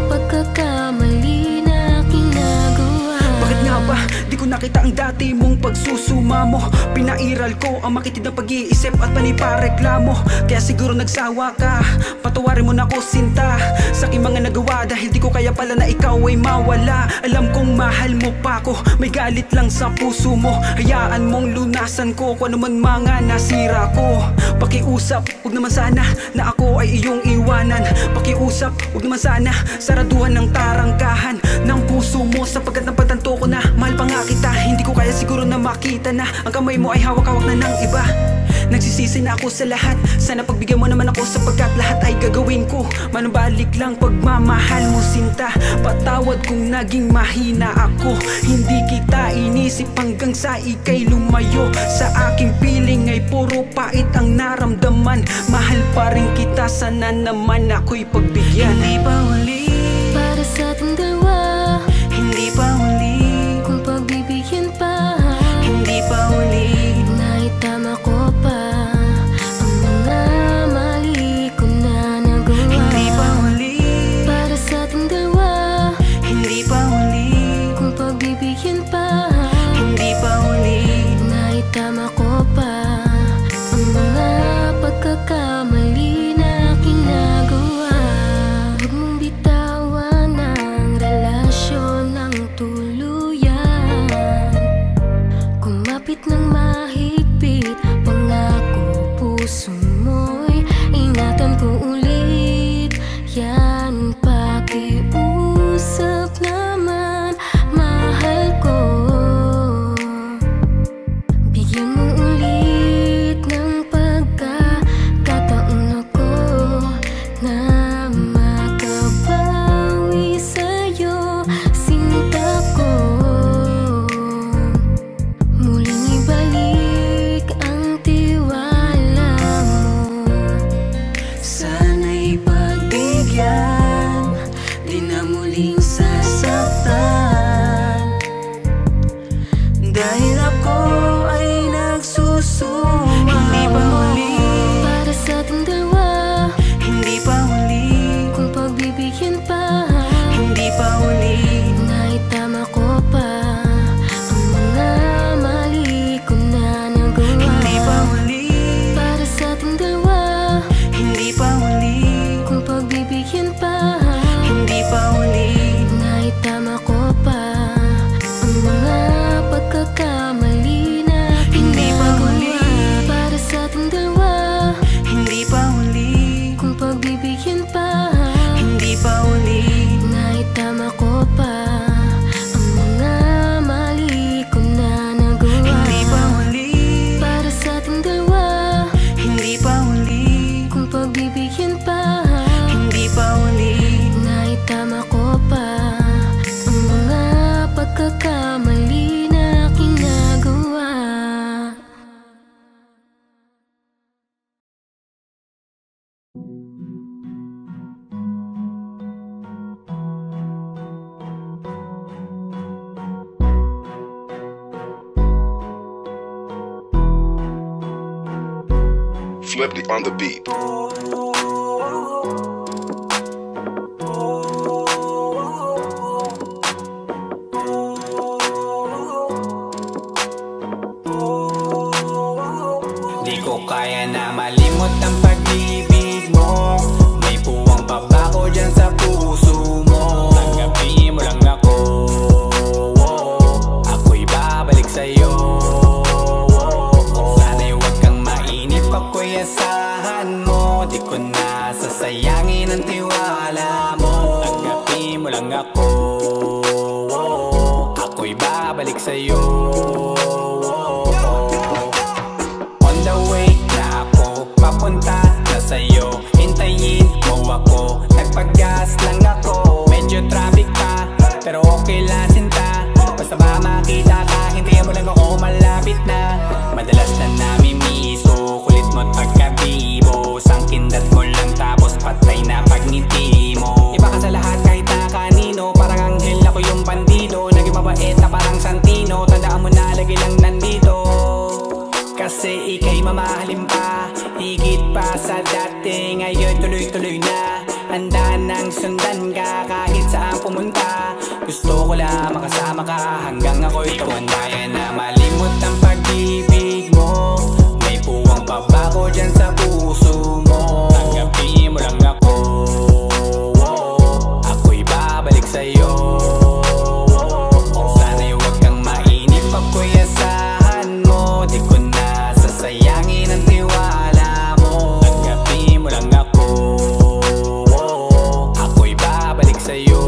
pagkakamali na aking nagawa. Bakit nga ba di ko nakita ang dati mong pagsusuma mo? Pinairal ko ang makitid na pag-iisip at panipareklamo. Kaya siguro nagsawa ka, patawarin mo na ako sinta. Sa aking mga nagawa dahil di ko kaya pala na ikaw ay mawala. Alam kong mahal mo pa ako, may galit lang sa puso mo. Hayaan mong lunasan ko kung ano man mga nasira ko. Pakiusap, huwag naman sana na ako ay iyong iwanan. Pakiusap, huwag naman sana saraduhan ng tarangkahan ng puso mo. Sapagkat napatanto ko na mahal pa nga kita. Hindi ko kaya siguro na makita na ang kamay mo ay hawak-hawak na ng iba. Nagsisisi na ako sa lahat. Sana pagbigyan mo naman ako sapagkat lahat ay gagawin ko. Manumbalik lang ang pagmamahal mo sinta. Patawad kung naging mahina ako, hindi kita inisip hanggang sa ika'y lumayo. Sa aking piling ay puro pait ang naramdaman. Mahal pa rin kita, sana naman ako'y pagbigyan. Hindi pa huli para sa ating dalawa, hindi pa huli kung pagbibigyan pa, hindi pa huli naitama ko pa ang mga mali ko na nagawa. hindi pa huli Para sa ating dalawa, hindi pa huli kung pagbibigyan pa, hindi pa huli naitama ko pa ang mga pagkakamali na aking nagawa. Huwag mong bitawan ang relasyon ng tuluyan. Kumapit ng mahigpit, pangako puso mo'y ingatan ko ulit. Yan pakiusap naman, mahal ko. Bigyan mo ulit ng pagkakataon ako na makabawi sa'yo, sinta ko. Muling ibalik ang tiwala mo. sana'y pagbigyan, di na muling sasaktan. Dahil ako ay nagsusuma. Hindi pa huli, Para sa ating dalawa, hindi pa huli, kung pagbibigyan pa, hindi pa huli naitama ko pa ang mga mali ko na nagawa. hindi pa huli, Para sa ating dalawa, hindi pa huli, kung pagbibigyan pa, hindi pa huli naitama ko pa ang mga pagkakamali na aking Hindi pa huli. nagawa. Para sa ating dalawa, hindi pa huli, kung pagbibigyan pa, hindi pa huli naitama ko pa ang mga mali ko na nagawa. hindi pa huli, Para sa ating dalawa, hindi pa huli, kung pagbibigyan pa, hindi pa huli naitama ko pa ang mga pagkakamali na aking nagawa. Flipped on the beat. Di ko kaya na malimot ang pag-ibig mo. May puwang pabako dyan sa puso mo. Tanggapin mo lang ako, ako'y babalik sa'yo. Sana'y huwag kang mainip, ako'y asahan mo. Di ko na sasayangin ang tiwala mo. Tanggapin mo lang ako, ako'y babalik sa'yo. On the way na ako, papunta na sa'yo. Hintayin mo ako, nagpag-gas lang ako. Medyo traffic pa, pero okay lang sinta. Basta ba makita ka, hintayin mo lang ako, malapit na. Madalas na namimiso, kulit mo't pagkabibo. Sangkindat mo lang tapos patay na pagngiti mo. Iba ka sa lahat kahit na kanino, parang anghel ako yung bandido. Naging mabait na parang Santino, tandaan mo na lagi lang nandito. Kasi ika'y mamahalin pa, higit pa sa dati. Ngayon tuloy-tuloy na, handa nang sundan ka kahit saan pumunta. Gusto ko lang makasama ka hanggang ako'y tumanda. Na malimot ang pag-ibig mo, may puwang pabako dyan sa puso mo. Tanggapin mo lang ako, ako'y babalik sa'yo. Sana'y huwag kang mainip, ako'y asahan mo. Di ko na sasayangin ang tiwala mo. Tanggapin mo lang ako, ako'y babalik sa'yo.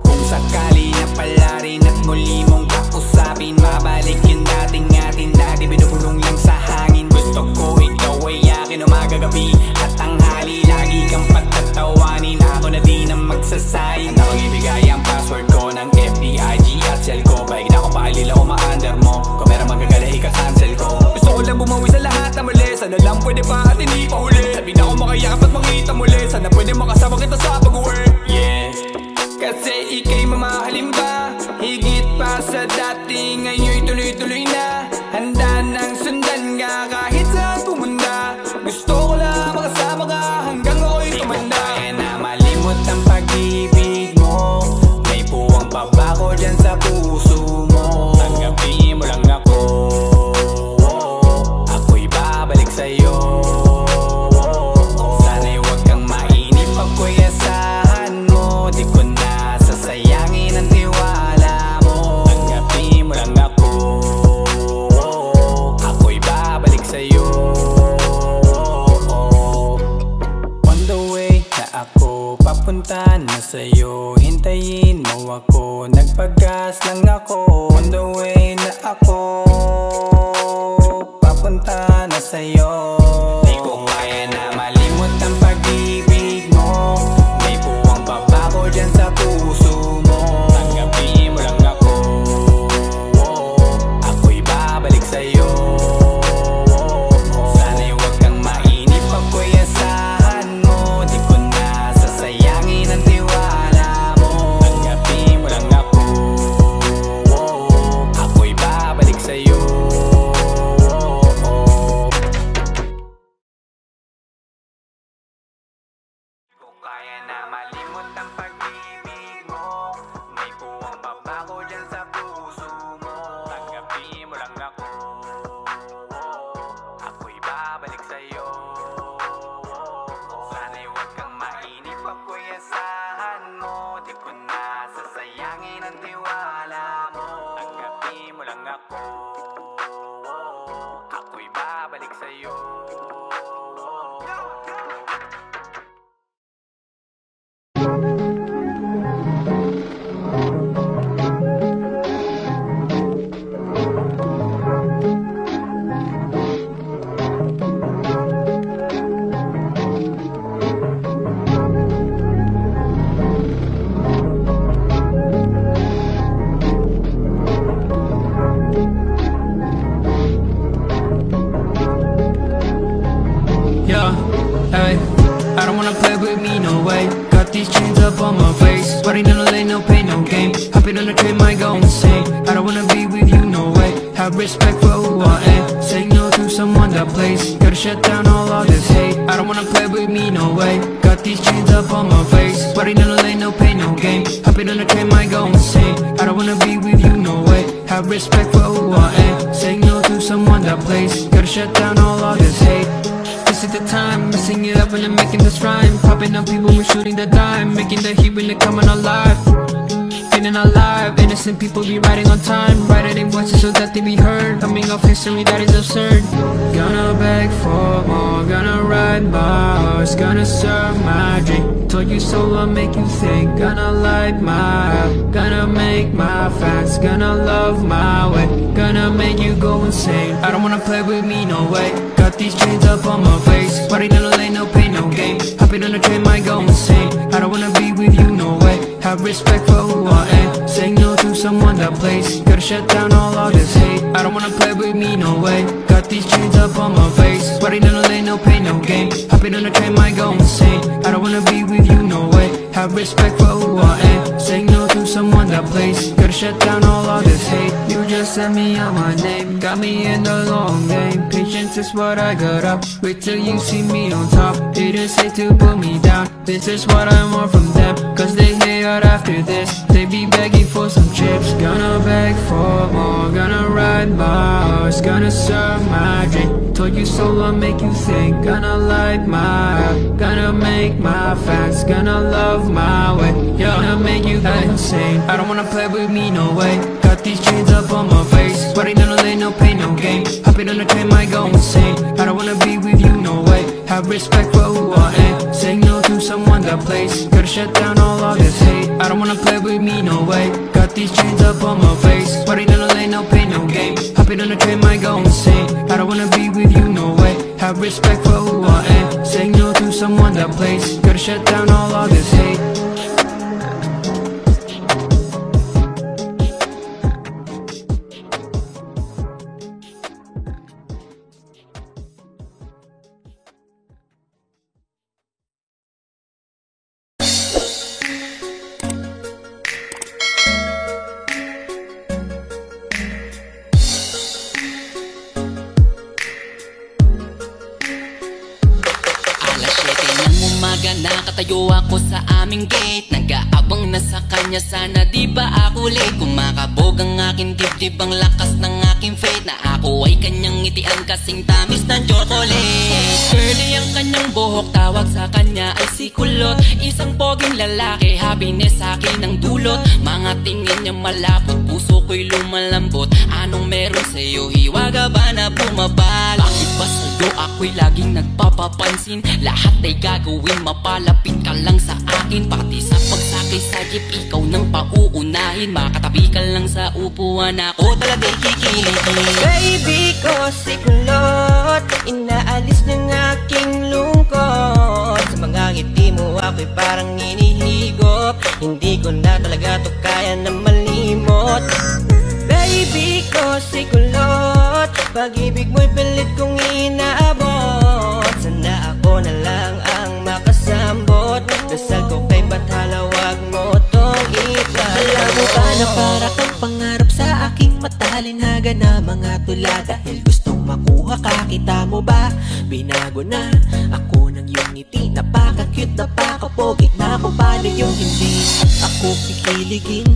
Kung sakali na pala rin at muli mong kausapin, mabalik yung dating atin na di binubulong lang sa hangin. Gusto ko ikaw ay akin At tanghali lagi kang patatawanin, ako na di na magsasayin. Ako ibigay ang password ko ng FBIG at cell ko. Paig na ako pakalila ko ma-under mo, kung meron magagala ika-cancel ko. Gusto ko lang bumawi sa lahat na mali, sana lang pwede pa at hindi pa huli. Sabi na ako makayakap at makita muli, sana pwede makasama kita sa pag-uwi. Yeah, kasi ika'y mamahalin ba, higit pa sa dati, ngayon'y tuloy-tuloy na. Handa nang sundan ka kahit saan pumunta, gusto ko lang makasama ka hanggang ako'y tumanda. Kaya na malimot ang pag-ibig mo, may puwang baba ko dyan sa puso mo. Tanggapin mo lang ako, ako'y babalik sa'yo. Sana'y huwag kang mainip pag ko'y asahan mo, di ko na sasayangin ang tiwala mo. Tanggapin mo lang ako, ako'y babalik sa'yo. On the way na ako, papunta na sa'yo, hintayin mo ako, nagpagas lang ako. On the way na ako, papunta na sa'yo. Di ko kaya na malimot ang pag-ibig mo, may puwang baba ko dyan sa puso mo. Tanggapin mo lang ako, ako'y babalik sa'yo. Sana'y huwag kang mainip pag ko'y asahan mo, di ko na sasayangin ang tiwala mo. Tanggapin mo lang ako, ako'y babalik sa'yo. Kaya na malimot ang pag-ibig mo, may puwang baba ko dyan sa puso mo. Tanggapin mo lang ako, ako'y babalik sa'yo. Sana'y huwag kang mainip pag ko'y asahan mo, di ko na sasayangin ang tiwala mo. Tanggapin mo lang ako, ako'y babalik sa'yo. Yeah, hey, I don't wanna play with me, no way. Got these chains up on my face, sweating in the lane, no pain, no game. Hopping on the train, might go insane. I don't wanna be with you, no way. Have respect for who I am, say no to someone that plays. Gotta shut down all this hate. I don't wanna play with me, no way. Got these chains up on my face, sweating in the lane, no pain, no game. Hopping on the train, might go insane. I don't wanna be with you, no way. Have respect for who I am, say no to someone that plays. Gotta shut down all this hate. This is the time, messing it up when I'm making this rhyme. Popping up people when shooting the dime, making the heat when they're coming alive. Feeling alive, innocent people be riding on time, writing in voices so that they be heard. Coming off history that is absurd. Gonna beg for more, gonna ride my horse, gonna serve my drink. Told you so, I'll make you think. Gonna light my up, gonna make my fans, gonna love my way, gonna make you go insane. I don't wanna play with me, no way. Got these chains up on my face, riding in the lane, no pain, no game. Hopping on the train, might go insane. I don't wanna be with you, no way. Have respect for who I am, saying no to someone that plays. Gotta shut down all this hate. I don't wanna play with me, no way. Got these chains up on my face, riding in the lane, no pain, no game. Hopping on the train, might go insane. I don't wanna be with you, no way. Have respect for who I am, saying no to someone that plays. Gotta shut down all this hate. You just sent me out my name, got me in the long game. Patience is what I got up, wait till you see me on top. Haters hate to put me down, this is what I want from them. Cause they hate out after this, they be begging for some chips. Gonna beg for more, gonna ride my horse, gonna serve my drink. Told you so, I'll make you think. Gonna light my up, gonna make my fans, gonna love my way, gonna make you go insane. I don't wanna play with me, no way. Got these chains up on my face, riding in the lane, no pain, no game. Hopping on the train, might go insane. I don't wanna be with you, no way. Have respect for who I am, saying no to someone that plays. Gotta shut down all this hate. I don't wanna play with me, no way. Got these chains up on my face, riding in the lane, no pain, no game. Hopping on the train, might go insane. I don't wanna be with you, no way. Have respect for who I am, saying no that place. Gotta shut down all of this hate. Nakatayo ako sa aming gate, nag-aabang na sa kanya, sana di ba ako late. Kumakabog ang aking dibdib, ang lakas ng aking faith, na ako ay kanyang ngitian kasing tamis ng chocolate. Curly ang kanyang buhok, tawag sa kanya ay si Kulot. Isang poging lalaki, happiness sa akin ang dulot. Mga tingin niya malapot, puso ko'y lumalambot. Anong meron sa'yo, hiwaga ba na bumabal? Bakit ba sa'yo ako'y laging nagpapapansin? Lahat ay gagawin, mapalapit ka lang sa akin. Pati sa pagsakay sa jeep, ikaw nang pauunahin. Makatabi ka lang sa upuan, ako talaga'y kikiligin. Baby ko si Kulot, inaalis ng aking lungkot. Sa mga ngiti mo ako'y parang inihigop. Hindi ko na talaga to kaya na malimot. Baby ko si Kulot, pag-ibig mo'y pilit kong inaabot. Sana ako na lang ang makasambot. Dasal ko kay Bathala, wag mo tong ipan. Alam mo ba na para kang pangarap sa aking mata? Linhaga na mga tula dahil gustong makuha ka. Kita mo ba? Binago na ako ng iyong ngiti. Napaka-cute, napaka-pogi na kung paano yung hindi ako kikiligin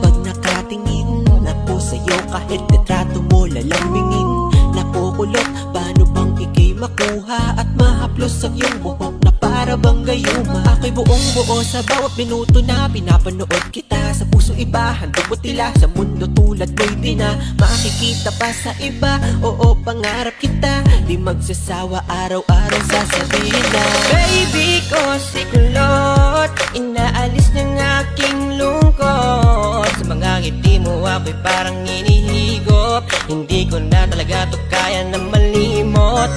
pag nakatingin ako sa'yo. Kahit litrato mo lalambingin. Nakukulot, paano bang ikay makuha at mahaplos ang iyong buhok na para bang gayuma? Ako'y buong buo sa bawat minuto na pinapanood kita. Sa puso iba, handog mo tila. Sa mundo tulad mo'y di na makikita pa sa iba. Oo, pangarap kita, di magsasawa araw-araw sasabihin na baby ko si Kulot, inaalis ng aking lungkot. Sa mga ngiti mo ako'y parang inihigop. Hindi ko na talaga to kaya na malimot.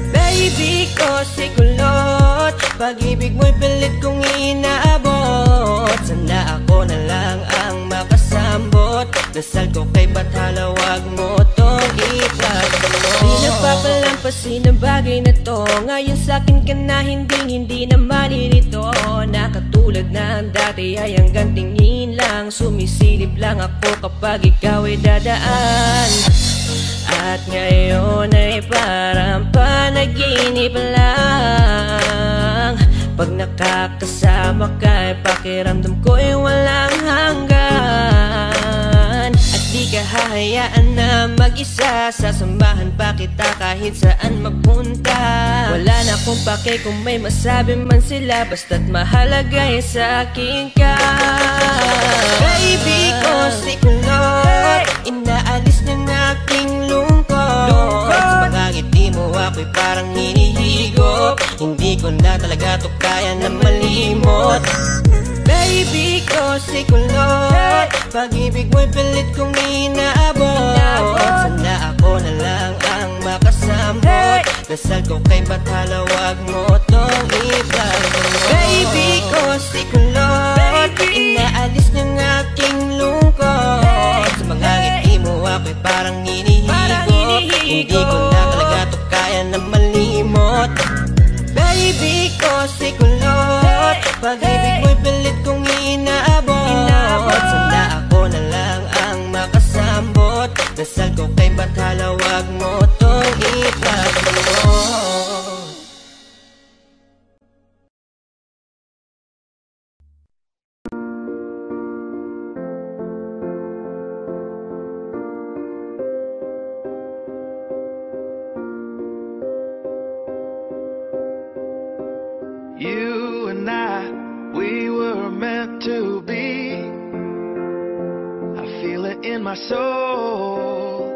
Baby ko si Kulot, pag-ibig mo'y pilit kong inaabot. Sana ako na lang ang makasambot. Dasal ko kay Bathala, wag mo tong ipagdamot. Di nagpapalampasin ang bagay na to. Ngayon sa'kin ka na hindi na malilito. Na katulad ng dati ay hanggang tingin lang. Sumisilip lang ako kapag ikaw ay dadaan. At ngayon ay parang panaginip lang. Pag nakakasama ka, pakiramdam ko ay walang hanggan. At di ka hahayaan na mag-isa, sasamahan pa kita kahit saan magpunta. Wala na akong pake kung may masabi man sila, basta't mahalaga ay sa akin ka. Baby ko si Kulot, inaalis ng aking lungkot. Sa mga ngiti mo ako'y parang hinihigop. Hindi ko na talaga to kaya na malimot. Baby ko si Kulot, pag-ibig mo'y pilit kong inaabot. Sana ako na lang ang makasambot. Dasal ko kay Bathala, wag mo tong ipagdamot. Baby ko si Kulot, inaalis ng aking lungkot. Sa mga ngiti mo ako'y parang hinihigop. Hindi ko na talaga to kaya na malimot. Baby ko si Kulot, pag-ibig mo'y pilit kong inaabot. Sana ako na lang ang makasambot. Dasal ko kay Bathala, wag mo tong ipagdamot. You and I, we were meant to be. I feel it in my soul,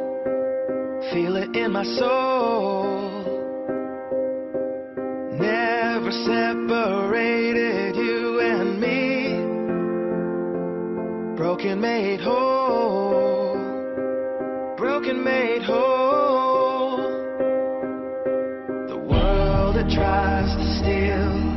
feel it in my soul. Never separated, you and me. Broken made whole, broken made whole. The world that tries to steal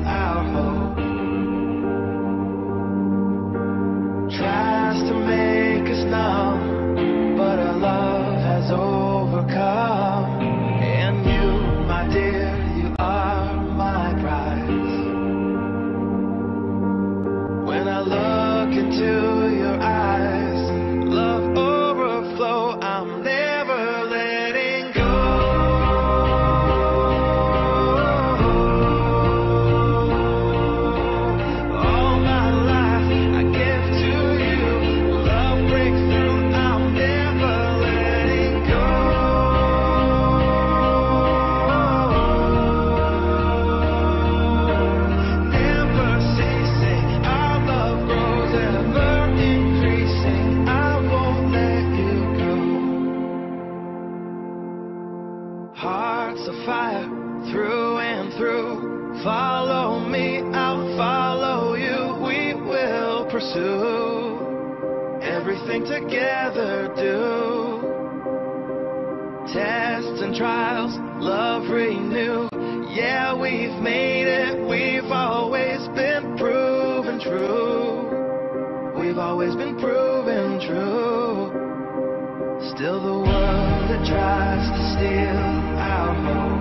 Follow me, I'll follow you. We will pursue everything together, do tests and trials, love renew. Yeah, we've made it, we've always been proven true. We've always been proven true. Still the world that tries to steal our hope